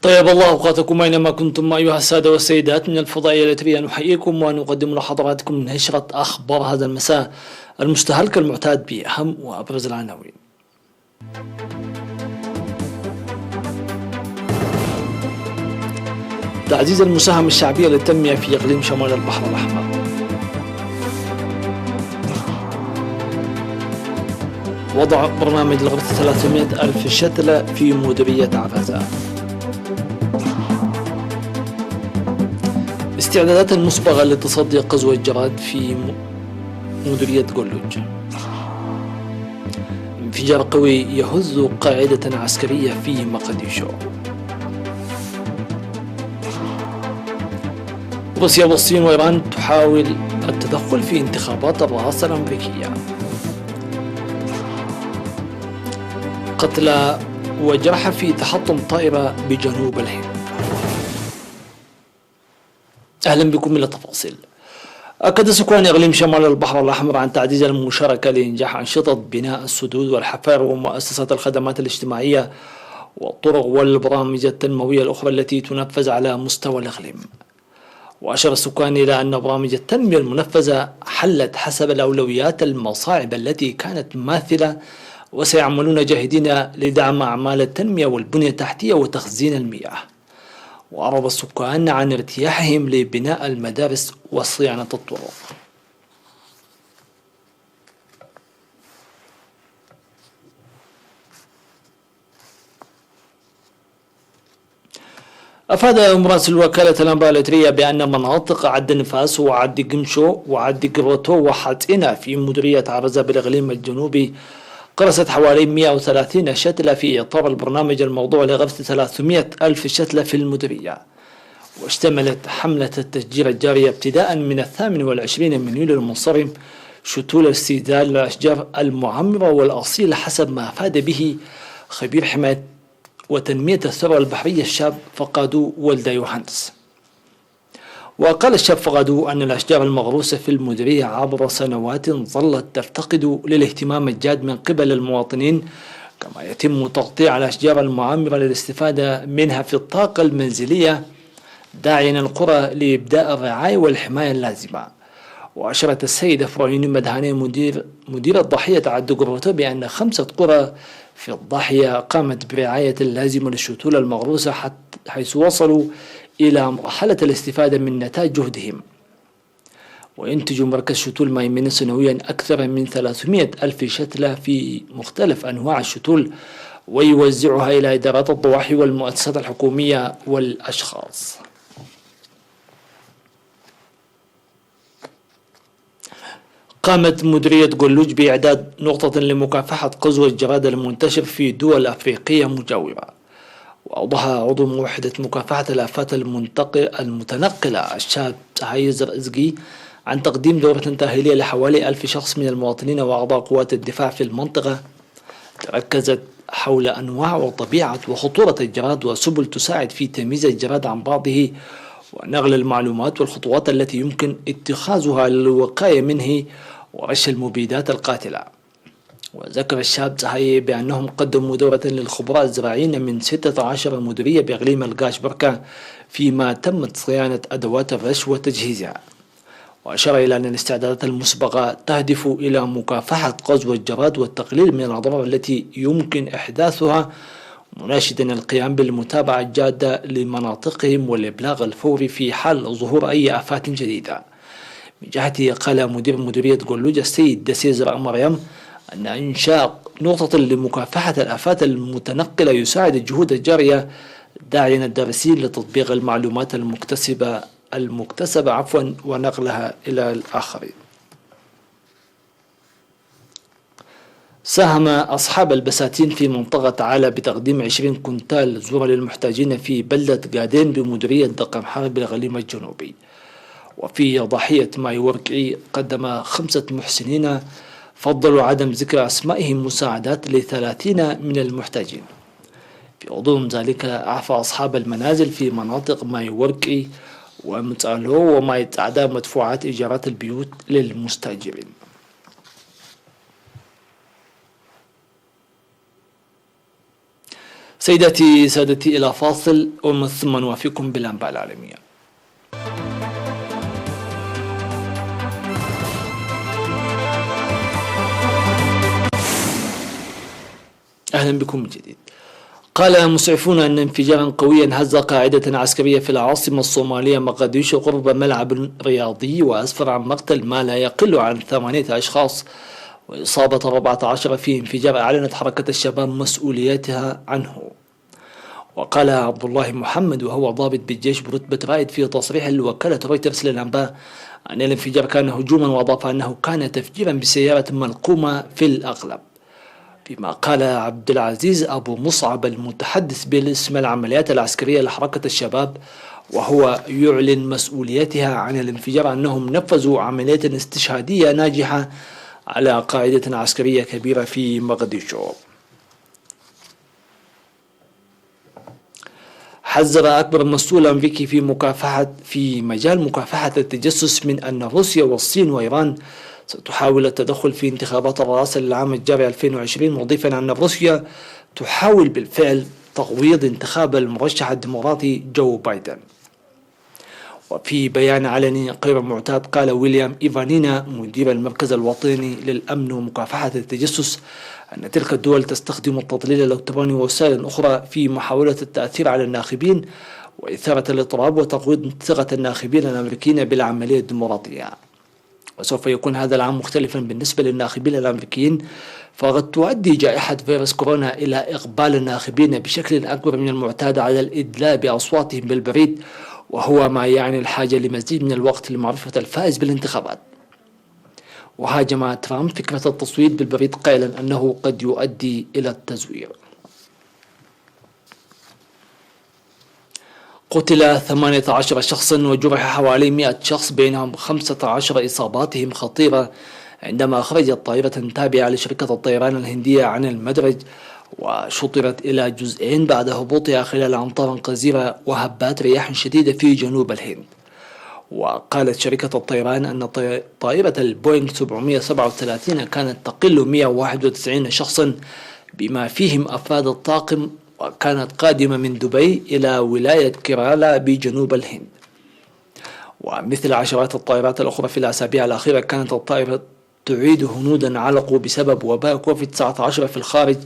طيب الله أوقاتكم أينما كنتم أيها السادة والسيدات. من الفضائية الإلكترونية نحييكم ونقدم لحضراتكم نشرة أخبار هذا المساء المستهل كالمعتاد بأهم وأبرز العناوين. تعزيز المساهمة الشعبية للتنمية في إقليم شمال البحر الأحمر. وضع برنامج لغرفة 300 ألف شتلة في مديرية عفزة. استعدادات المسبقة لتصدي قزوة الجراد في مديرية قلوج. انفجار قوي يهز قاعدة عسكرية في مقديشو. روسيا والصين وإيران تحاول التدخل في انتخابات الرئاسة الأمريكية. قتلى وجرحى في تحطم طائرة بجنوب الهند. أهلا بكم إلى التفاصيل. أكد سكان إقليم شمال البحر الأحمر عن تعزيز المشاركة لإنجاح أنشطة بناء السدود والحفائر ومؤسسات الخدمات الاجتماعية والطرق والبرامج التنموية الأخرى التي تنفذ على مستوى الإقليم. وأشار السكان إلى أن برامج التنمية المنفذة حلت حسب الأولويات المصاعب التي كانت ماثلة، وسيعملون جاهدين لدعم أعمال التنمية والبنية التحتية وتخزين المياه. وأعرب السكان عن ارتياحهم لبناء المدارس وصيانة الطرق. أفاد مراسل وكالة الأنباء الإلكترونية بأن مناطق عد نفاس وعد قمشو وعد قروتو وحاتئنا في مديرية عرزة بالإقليم الجنوبي قرصت حوالي 130 شتلة في إطار البرنامج الموضوع لغرس 300 ألف شتلة في المديرية. واشتملت حملة التشجير الجارية ابتداء من 28 من يوليو المنصرم شتول استبدال الأشجار المعمرة والأصيلة حسب ما أفاد به خبير حماية وتنمية الثروة البحرية الشاب فقادو ولد يوهانس. وقال الشاب فقادو أن الأشجار المغروسة في المديرية عبر سنوات ظلت تفتقد للاهتمام الجاد من قبل المواطنين، كما يتم تقطيع الأشجار المعمرة للاستفادة منها في الطاقة المنزلية، داعيا القرى لإبداء الرعاية والحماية اللازمة. وأشارت السيدة فرايين مدهاني مدير الضاحية عد قروتو بأن 5 قرى في الضاحية قامت برعاية اللازمة للشتول المغروسة حيث وصلوا إلى مرحلة الاستفادة من نتاج جهدهم. وينتج مركز شتول مايمين سنويا أكثر من 300 ألف شتلة في مختلف أنواع الشتول، ويوزعها إلى إدارات الضواحي والمؤسسات الحكومية والأشخاص. قامت مديرية قلوج بإعداد نقطة لمكافحة قزوة الجراد المنتشر في دول أفريقية مجاورة. وأوضح عضو موحدة مكافحة الآفات المتنقلة الشاب عايز رزقي عن تقديم دورة تأهيلية لحوالي 1000 شخص من المواطنين وأعضاء قوات الدفاع في المنطقة، تركزت حول أنواع وطبيعة وخطورة الجراد وسبل تساعد في تمييز الجراد عن بعضه ونقل المعلومات والخطوات التي يمكن اتخاذها للوقاية منه ورش المبيدات القاتلة. وذكر الشاب زهاي بأنهم قدموا دورة للخبراء الزراعيين من 16 مديرية بإقليم القاش بركة فيما تمت صيانة أدوات الرش وتجهيزها. وأشار إلى أن الاستعدادات المسبقة تهدف إلى مكافحة قزوة الجراد والتقليل من الأضرار التي يمكن إحداثها، مناشدا القيام بالمتابعة الجادة لمناطقهم والإبلاغ الفوري في حال ظهور أي آفات جديدة. من جهته قال مدير مديرية قلوج السيد دسيزر مريم أن إنشاء نقطة لمكافحة الآفات المتنقلة يساعد الجهود الجارية، داعيا الدارسين لتطبيق المعلومات المكتسبة ونقلها إلى الآخرين. ساهم أصحاب البساتين في منطقة عالة بتقديم 20 كنتال ذرة للمحتاجين في بلدة قادين بمديرية دقم حرب بالإقليم الجنوبي. وفي ضحية ماي ورقي قدم 5 محسنين فضلوا عدم ذكر أسمائهم مساعدات ل30 من المحتاجين. في غضون ذلك أعفى أصحاب المنازل في مناطق ماي ورقي ومتألو وما يتعدى مدفوعات إيجارات البيوت للمستأجرين. سيداتي سادتي إلى فاصل ومن ثم نوافيكم بالأنباء العالمية. أهلا بكم من جديد. قال مسعفون أن انفجارا قويا هز قاعدة عسكرية في العاصمة الصومالية مقديشو قرب ملعب رياضي وأسفر عن مقتل ما لا يقل عن 8 أشخاص وإصابة 14 في انفجار أعلنت حركة الشباب مسؤوليتها عنه. وقال عبد الله محمد وهو ضابط بالجيش برتبة رائد في تصريح لوكالة رويترز للأنباء أن الانفجار كان هجوما، وأضاف أنه كان تفجيرا بسيارة ملقومة في الأغلب. فيما قال عبد العزيز أبو مصعب المتحدث باسم العمليات العسكرية لحركة الشباب وهو يعلن مسؤوليتها عن الانفجار أنهم نفذوا عملية استشهادية ناجحة على قاعدة عسكرية كبيرة في مقديشو. حذر أكبر مسؤول أمريكي في مجال مكافحة التجسس من أن روسيا والصين وإيران ستحاول التدخل في انتخابات الرئاسة للعام الجاري 2020، مضيفا أن روسيا تحاول بالفعل تغويض انتخاب المرشح الديمقراطي جو بايدن. وفي بيان علني غير معتاد قال ويليام إيفانينا مدير المركز الوطني للأمن ومكافحة التجسس أن تلك الدول تستخدم التضليل الإلكتروني ووسائل أخرى في محاولة التأثير على الناخبين وإثارة الاضطراب وتقويض ثقة الناخبين الأمريكيين بالعملية الديمقراطية. وسوف يكون هذا العام مختلفا بالنسبة للناخبين الأمريكيين، فقد تؤدي جائحة فيروس كورونا إلى إقبال الناخبين بشكل أكبر من المعتاد على الإدلاء بأصواتهم بالبريد، وهو ما يعني الحاجة لمزيد من الوقت لمعرفة الفائز بالانتخابات. وهاجم ترامب فكرة التصويت بالبريد قائلا أنه قد يؤدي إلى التزوير. قتل 18 شخصا وجرح حوالي 100 شخص بينهم 15 إصاباتهم خطيرة عندما خرجت طائرة تابعة لشركة الطيران الهندية عن المدرج وشطرت إلى جزئين بعد هبوطها خلال أمطار غزيرة وهبات رياح شديدة في جنوب الهند. وقالت شركة الطيران أن طائرة البوينغ 737 كانت تقل 191 شخصا بما فيهم أفراد الطاقم، وكانت قادمة من دبي إلى ولاية كيرالا بجنوب الهند. ومثل عشرات الطائرات الأخرى في الأسابيع الأخيرة كانت الطائرة تعيد هنودا علقوا بسبب وباء كوفيد-19 في الخارج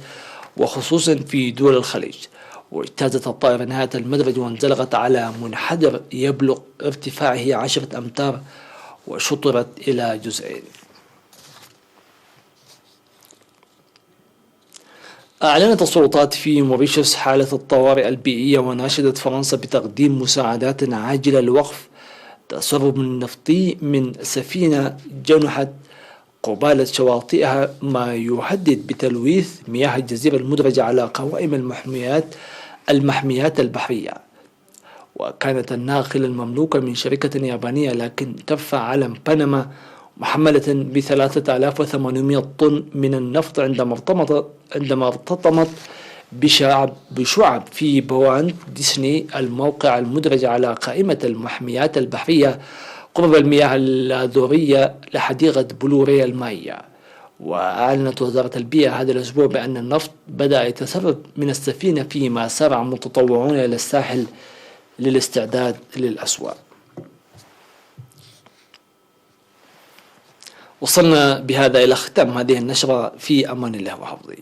وخصوصا في دول الخليج. واجتازت الطائرة نهاية المدرج وانزلقت على منحدر يبلغ ارتفاعه 10 أمتار وشطرت إلى جزئين. أعلنت السلطات في موريشيوس حالة الطوارئ البيئية وناشدت فرنسا بتقديم مساعدات عاجلة لوقف تسرب نفطي من سفينة جنحت قبالة شواطئها، ما يهدد بتلويث مياه الجزيرة المدرجة على قوائم المحميات البحرية. وكانت الناقلة المملوكة من شركة يابانية لكن ترفع علم بنما محملة ب3800 طن من النفط عندما ارتطمت بشعب في بوانت ديسني، الموقع المدرج على قائمة المحميات البحرية قرب المياه اللاذورية لحديقة بلوريا المائية. وأعلنت وزارة البيئة هذا الأسبوع بأن النفط بدأ يتسرب من السفينة فيما سارع متطوعون إلى الساحل للاستعداد للأسوأ. وصلنا بهذا إلى ختام هذه النشرة، في أمان الله وحفظه.